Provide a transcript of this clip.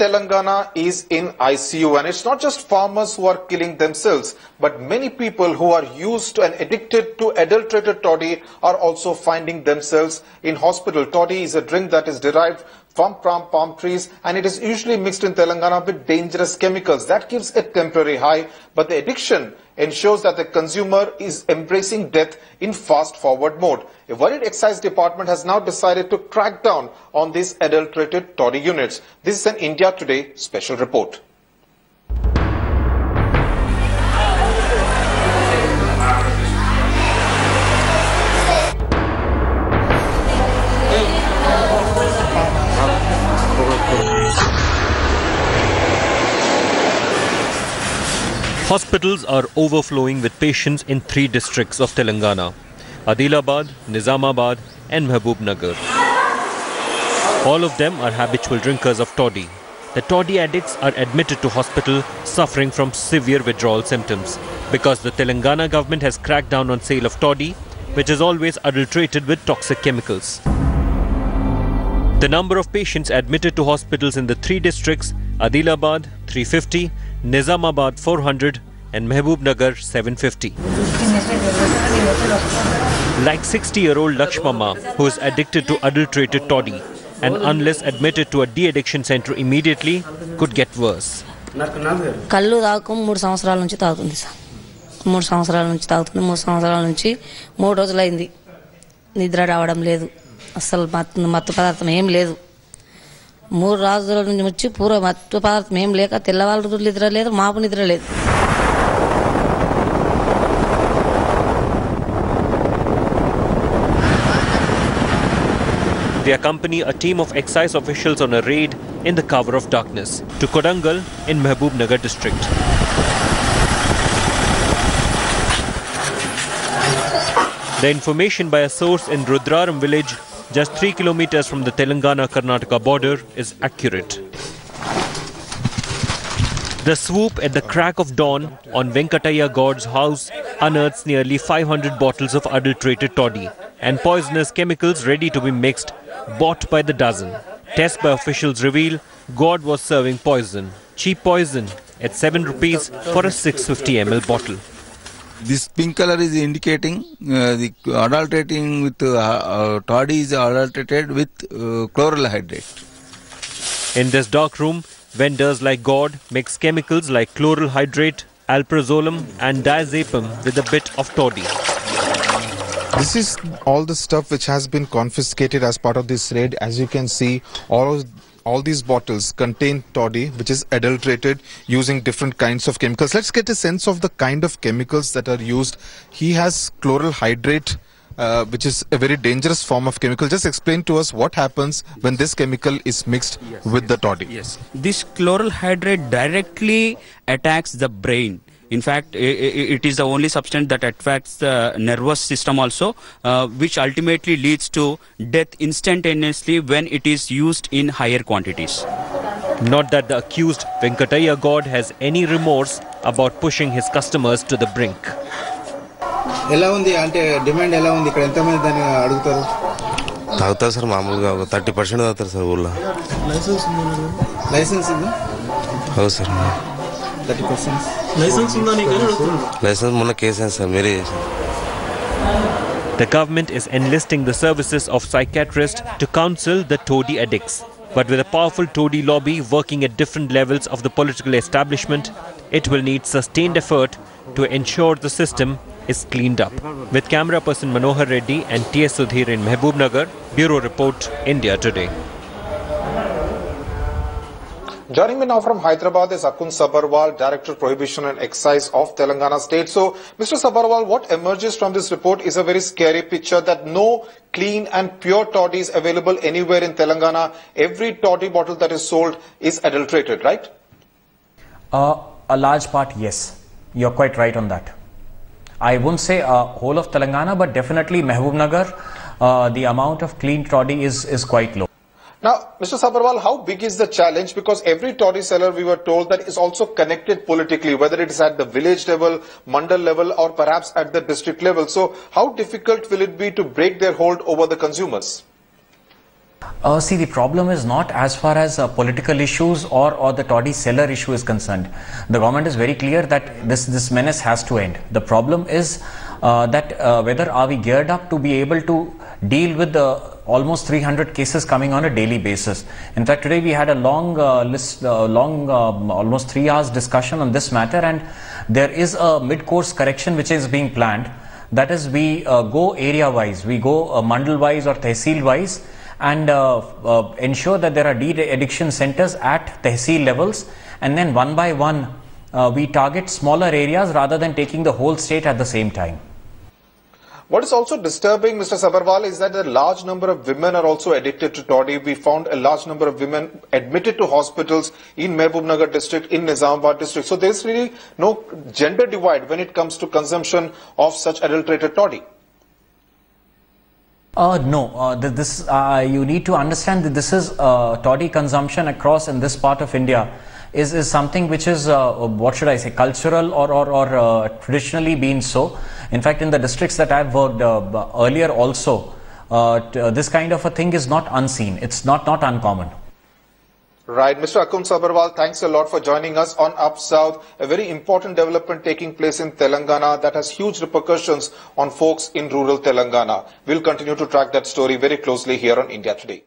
Telangana is in ICU, and it's not just farmers who are killing themselves, but many people who are used to and addicted to adulterated toddy are also finding themselves in hospital. Toddy is a drink that is derived from palm trees, and it is usually mixed in Telangana with dangerous chemicals. That gives a temporary high, but the addiction ensures that the consumer is embracing death in fast-forward mode. A worried excise department has now decided to crack down on these adulterated toddy units. This is an India Today special report. Hospitals are overflowing with patients in 3 districts of Telangana: Adilabad, Nizamabad and Mahbubnagar. All of them are habitual drinkers of toddy. The toddy addicts are admitted to hospital suffering from severe withdrawal symptoms because the Telangana government has cracked down on sale of toddy, which is always adulterated with toxic chemicals. The number of patients admitted to hospitals in the 3 districts, Adilabad 350, Nizamabad 400 and Mahbubnagar 750. Like 60-year-old Lakshmama, who is addicted to adulterated toddy and unless admitted to a de-addiction center immediately, could get worse. Kallu daagum 3 సంవత్సరాల నుంచి తాగుతుంది sir. 3 సంవత్సరాల నుంచి తాగుతుంది. 3 సంవత్సరాల నుంచి 3 రోజులైంది. నిద్ర రావడం లేదు. అసలు మత్తు పదార్థం ఏం లేదు. 3 రోజుల నుంచి వచ్చి పూర మత్తు పదార్థం ఏం లేక తెల్లవాళ్ళు నిద్ర లేదు, మాపు నిద్ర లేదు. They accompany a team of excise officials on a raid in the cover of darkness to Kodangal in Mahbubnagar district. The information by a source in Rudraram village, just 3 kilometers from the Telangana-Karnataka border, is accurate. The swoop at the crack of dawn on Venkataya God's house unearths nearly 500 bottles of adulterated toddy and poisonous chemicals ready to be mixed, bought by the dozen. Tests by officials reveal God was serving poison, cheap poison, at 7 rupees for a 650 ml bottle. This pink color is indicating the adulterating with toddy is adulterated with chloral hydrate. In this dark room, vendors like God mix chemicals like chloral hydrate, alprazolam and diazepam with a bit of toddy. This is all the stuff which has been confiscated as part of this raid. As you can see, all these bottles contain toddy, which is adulterated using different kinds of chemicals. Let's get a sense of the kind of chemicals that are used. He has chloral hydrate, which is a very dangerous form of chemical. Just explain to us what happens when this chemical is mixed with the toddy. Yes, this chloral hydrate directly attacks the brain. In fact, it is the only substance that affects the nervous system also, which ultimately leads to death instantaneously when it is used in higher quantities. Not that the accused Venkataya God has any remorse about pushing his customers to the brink. ఎలా ఉంది అంటే demand ఎలా ఉంది ఇక్కడ ఎంత మంది దాన్ని అడుగుతారు తాగుతారు సార్ మామూలుగా 30% తాగుతారు సార్ ఊళ్ళో లైసెన్స్ ఉందా అవును సార్ 30% లైసెన్స్ ఉందా నీకు లైసెన్స్ మొన్న కేసు అయింది సార్ మీరే చేశారు. The government is enlisting the services of psychiatrists to counsel the toddy addicts. But with a powerful toddy lobby working at different levels of the political establishment, it will need sustained effort to ensure the system is cleaned up. With camera person Manohar Reddy and T.S. Sudhir in Mahbubnagar, Bureau Report, India Today. Joining me now from Hyderabad is Akun Sabarwal, Director Prohibition and Excise of Telangana State. So, Mr. Sabarwal, what emerges from this report is a very scary picture that no clean and pure toddy is available anywhere in Telangana. Every toddy bottle that is sold is adulterated, right? A large part, yes. You're quite right on that. I won't say whole of Telangana, but definitely Mahbubnagar, the amount of clean toddy is quite low. Now, Mr. Sabarwal, how big is the challenge? Because every toddy seller, we were told, that is also connected politically, whether it is at the village level, mandal level, or perhaps at the district level. So, how difficult will it be to break their hold over the consumers? See, the problem is not as far as political issues or the toddy seller issue is concerned. The government is very clear that this menace has to end. The problem is that whether are we geared up to be able to deal with the almost 300 cases coming on a daily basis. In fact, today we had a long almost 3 hours discussion on this matter, and there is a mid-course correction which is being planned. That is, we go area-wise, we go mandal-wise or tehsil-wise, and ensure that there are de-addiction centers at tehsil levels, and then one by one we target smaller areas rather than taking the whole state at the same time. What is also disturbing, Mr. Sabharwal, is that a large number of women are also addicted to toddy. We found a large number of women admitted to hospitals in Mehboob district, in Nizamabad district. So there's really no gender divide when it comes to consumption of such adulterated toddy. No, you need to understand that this is toddy consumption across in this part of India is something which is, what should I say, cultural or traditionally been so. In fact, in the districts that I've worked earlier also, this kind of a thing is not unseen. It's not uncommon. Right. Mr. Akun Sabharwal, thanks a lot for joining us on Up South. A very important development taking place in Telangana that has huge repercussions on folks in rural Telangana. We'll continue to track that story very closely here on India Today.